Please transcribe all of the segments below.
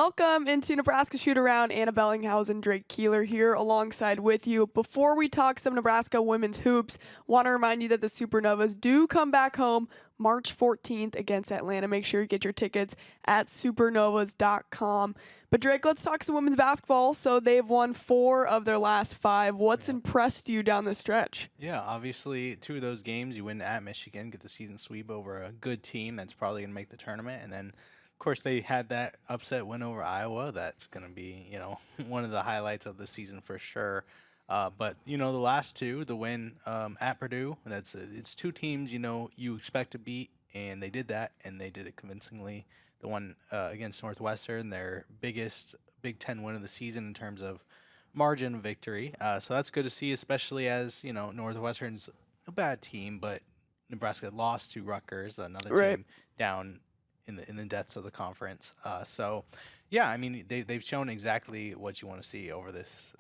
Welcome into Nebraska Shoot Around. Anna Bellinghausen and Drake Keeler here alongside with you. Before we talk some Nebraska women's hoops, want to remind you that the Supernovas do come back home March 14th against Atlanta. Make sure you get your tickets at supernovas.com. But Drake, let's talk some women's basketball. So they've won 4 of their last 5. What's impressed you down the stretch? Yeah, obviously 2 of those games you win at Michigan, get the season sweep over a good team that's probably going to make the tournament, and then of course, they had that upset win over Iowa. That's going to be, one of the highlights of the season for sure. But the last 2, the win at Purdue, it's 2 teams, you expect to beat, and they did that, and they did it convincingly. The one against Northwestern, their biggest Big Ten win of the season in terms of margin of victory. So that's good to see, especially as, Northwestern's a bad team, but Nebraska lost to Rutgers, another team down in the depths of the conference. They've shown exactly what you want to see over this.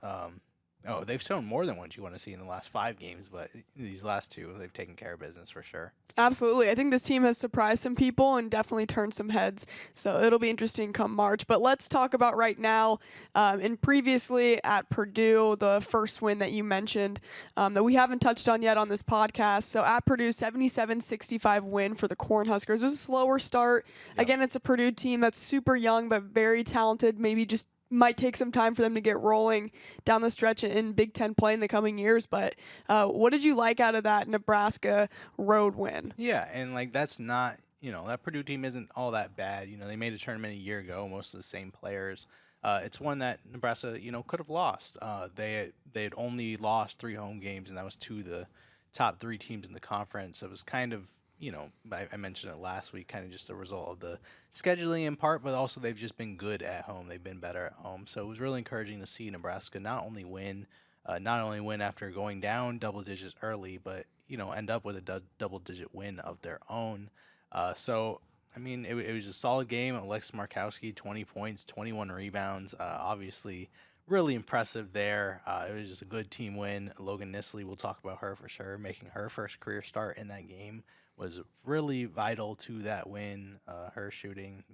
They've shown more than what you want to see in the last 5 games, but these last 2, they've taken care of business for sure. Absolutely. I think this team has surprised some people and definitely turned some heads. So it'll be interesting come March. But let's talk about right now. And previously at Purdue, the first win that you mentioned that we haven't touched on yet on this podcast. So at Purdue, 77-65 win for the Cornhuskers. It was a slower start. Yep. Again, it's a Purdue team that's super young but very talented. Maybe just might take some time for them to get rolling down the stretch in Big Ten play in the coming years. But what did you like out of that Nebraska road win? Yeah, and that's not, that Purdue team isn't all that bad. They made a tournament a year ago, most of the same players. It's one that Nebraska, could have lost. They had only lost 3 home games, and that was to the top 3 teams in the conference. So it was kind of, I mentioned it last week, kind of just a result of the scheduling in part, but also they've just been good at home. They've been better at home. So it was really encouraging to see Nebraska not only win after going down double digits early, but, end up with a double-digit win of their own. It was a solid game. Alexis Markowski, 20 points, 21 rebounds, obviously really impressive there. It was just a good team win. Logan Nissley, we'll talk about her for sure, making her first career start in that game was really vital to that win. Her shooting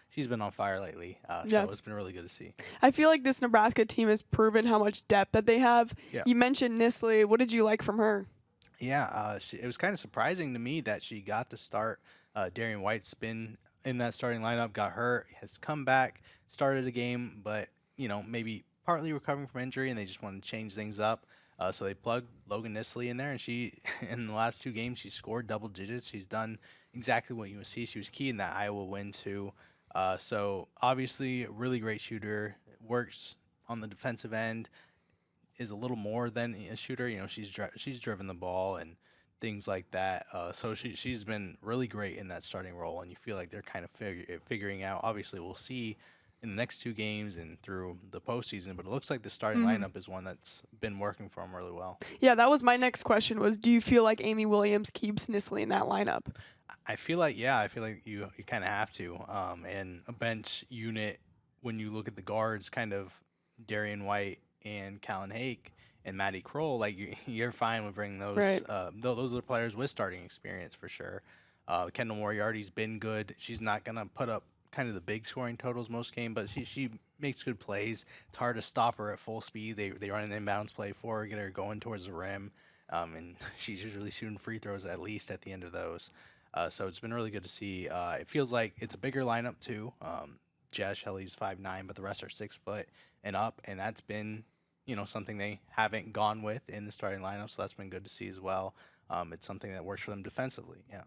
she's been on fire lately. So it's been really good to see. I feel like this Nebraska team has proven how much depth that they have. Yeah. You mentioned Nissley. What did you like from her? Yeah, it was kind of surprising to me that she got the start. Darian White's been in that starting lineup, got hurt, has come back, started a game, but, maybe partly recovering from injury, and they just wanted to change things up. So they plugged Logan Nissley in there, and she, in the last 2 games, she scored double digits. She's done exactly what you would see. She was key in that Iowa win, too. So obviously, a really great shooter, works on the defensive end, is a little more than a shooter. She's driven the ball and things like that. So she's been really great in that starting role, and you feel like they're kind of figuring out. Obviously, we'll see in the next 2 games and through the postseason, but it looks like the starting lineup is one that's been working for them really well. Yeah, that was my next question was, do you feel like Amy Williams keeps Nissley in that lineup? I feel like you kind of have to. And a bench unit, when you look at the guards, kind of Darian White and Callan Hake and Maddie Kroll, you're fine with bringing those. Right. Those are the players with starting experience for sure. Kendall Moriarty's been good. She's not going to put up kind of the big scoring totals most game, but she makes good plays. It's hard to stop her at full speed. They run an inbounds play for her, get her going towards the rim, and she's usually shooting free throws at least at the end of those. So it's been really good to see. It feels like it's a bigger lineup too. Jazz Shelley's 5'9", but the rest are 6 foot and up, and that's been something they haven't gone with in the starting lineup. So that's been good to see as well. It's something that works for them defensively. Yeah.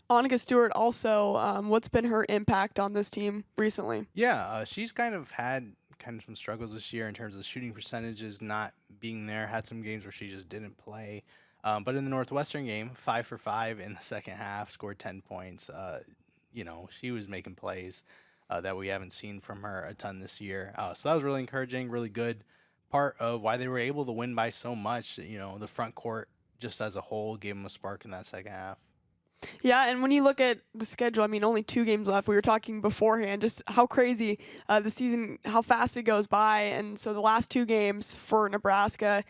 Annika Stewart also, what's been her impact on this team recently? Yeah, she's kind of had some struggles this year in terms of shooting percentages not being there. Had some games where she just didn't play. But in the Northwestern game, 5 for 5 in the second half, scored 10 points. She was making plays that we haven't seen from her a ton this year. So that was really encouraging, really good part of why they were able to win by so much. The front court just as a whole gave them a spark in that second half. Yeah, and when you look at the schedule, only 2 games left. We were talking beforehand just how crazy the season, how fast it goes by. And so the last 2 games for Nebraska,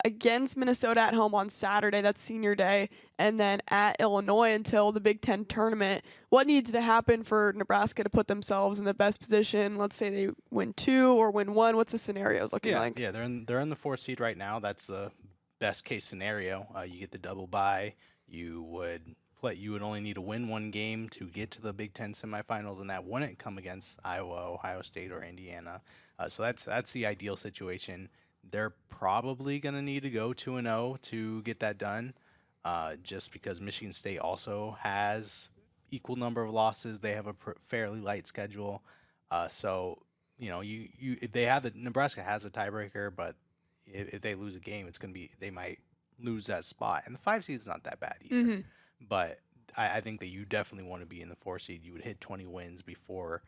against Minnesota at home on Saturday. That's senior day. And then at Illinois until the Big Ten tournament. What needs to happen for Nebraska to put themselves in the best position? Let's say they win 2 or win 1. What's the scenarios looking like? Yeah, they're in the 4th seed right now. That's the best case scenario. You get the double bye. You would only need to win 1 game to get to the Big Ten semifinals, and that wouldn't come against Iowa, Ohio State, or Indiana. So that's the ideal situation. They're probably going to need to go 2-0 to get that done, just because Michigan State also has equal number of losses. They have a fairly light schedule. So, if they have Nebraska has a tiebreaker, but if they lose a game, they might lose that spot. And the 5 seed is not that bad either. Mm-hmm. But I think that you definitely want to be in the 4 seed. You would hit 20 wins before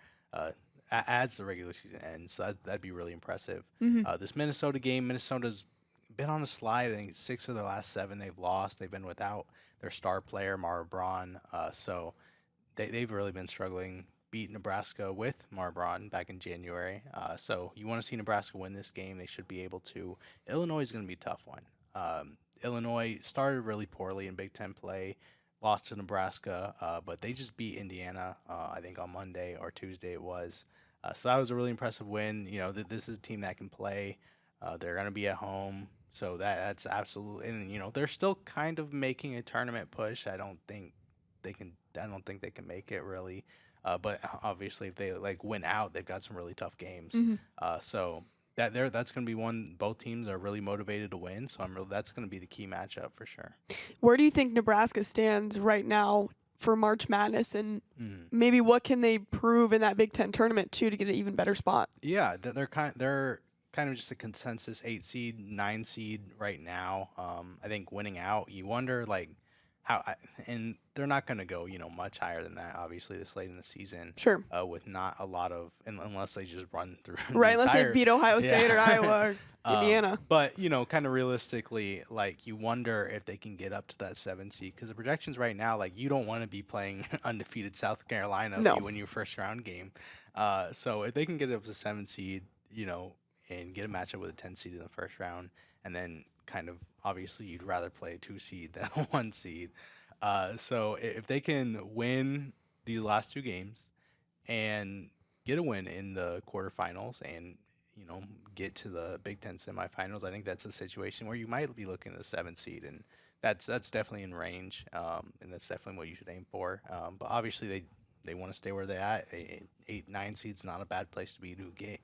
as the regular season ends. So that'd be really impressive. Mm-hmm. This Minnesota game, Minnesota's been on a slide. I think 6 of their last 7 they've lost. They've been without their star player, Mara Braun. So they've really been struggling. Beat Nebraska with Mara Braun back in January. So you want to see Nebraska win this game. They should be able to. Illinois is going to be a tough one. Illinois started really poorly in Big Ten play, lost to Nebraska, but they just beat Indiana, I think on Monday or Tuesday it was. So that was a really impressive win. This is a team that can play. They're going to be at home, so that's absolutely. And they're still kind of making a tournament push. I don't think they can make it really. But obviously, if they win out, they've got some really tough games. Mm-hmm. So that's going to be one. Both teams are really motivated to win. So that's going to be the key matchup for sure. Where do you think Nebraska stands right now for March Madness, and maybe what can they prove in that Big Ten tournament too to get an even better spot? Yeah, they're kind of just a consensus 8 seed, 9 seed right now. I think winning out, you wonder and they're not going to go much higher than that. Obviously, this late in the season, Sure. With not a lot of unless they just run through Unless they beat Ohio State or Iowa or Indiana. But kind of realistically, you wonder if they can get up to that 7 seed, because the projections right now, you don't want to be playing undefeated South Carolina if you win your first round game. So if they can get up to 7 seed, and get a matchup with a 10 seed in the first round, and then kind of obviously you'd rather play a 2 seed than a 1 seed. So if they can win these last 2 games and get a win in the quarterfinals and get to the Big Ten semifinals, I think that's a situation where you might be looking at the 7 seed, and that's definitely in range, and that's definitely what you should aim for. But obviously they want to stay where they're at. 8, 9 seed's not a bad place to be to get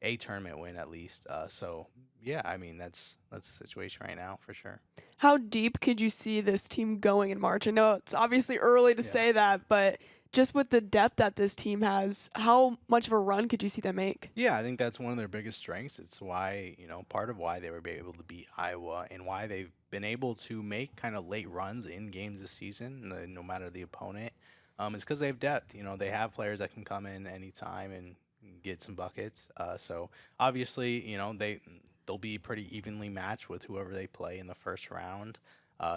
a tournament win at least. So yeah, I mean that's the situation right now for sure. How deep could you see this team going in March? I know it's obviously early to say that, but just with the depth that this team has, how much of a run could you see them make? Yeah, I think that's one of their biggest strengths. It's why, part of why they were able to beat Iowa and why they've been able to make kind of late runs in games this season, no matter the opponent, is because they have depth. They have players that can come in anytime and get some buckets. So obviously, they'll be pretty evenly matched with whoever they play in the first round.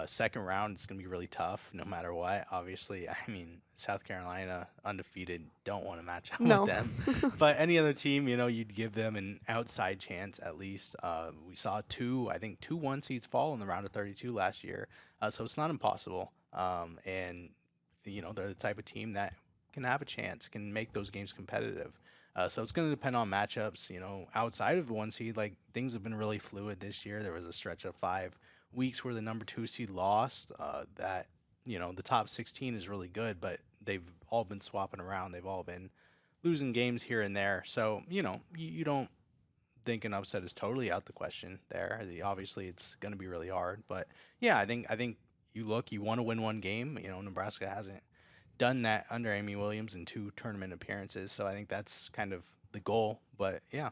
Second round, it's going to be really tough no matter what. Obviously, I mean, South Carolina, undefeated, don't want to match up with them. But any other team, you'd give them an outside chance at least. We saw 2 1 seeds fall in the round of 32 last year. So it's not impossible. And, they're the type of team that can have a chance, can make those games competitive. So it's going to depend on matchups. Outside of the 1 seed, things have been really fluid this year. There was a stretch of 5 weeks where the number 2 seed lost. That the top 16 is really good, but they've all been swapping around. They've all been losing games here and there. So you don't think an upset is totally out the question there. Obviously, it's going to be really hard, but yeah, I think you want to win 1 game. Nebraska hasn't done that under Amy Williams in 2 tournament appearances, so I think that's kind of the goal. But yeah,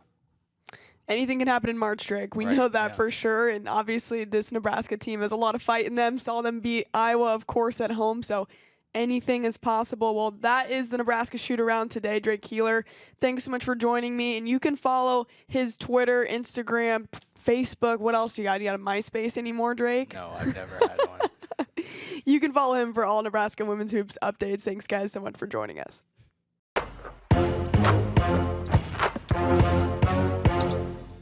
anything can happen in March, Drake. We know that for sure, and obviously this Nebraska team has a lot of fight in them. Saw them beat Iowa, of course, at home, so anything is possible. Well, that is the Nebraska shoot-around today. Drake Keeler, thanks so much for joining me, and you can follow his Twitter, Instagram, Facebook. What else you got? You got a MySpace anymore, Drake? No, I've never had one. You can follow him for all Nebraska women's hoops updates. Thanks, guys, so much for joining us.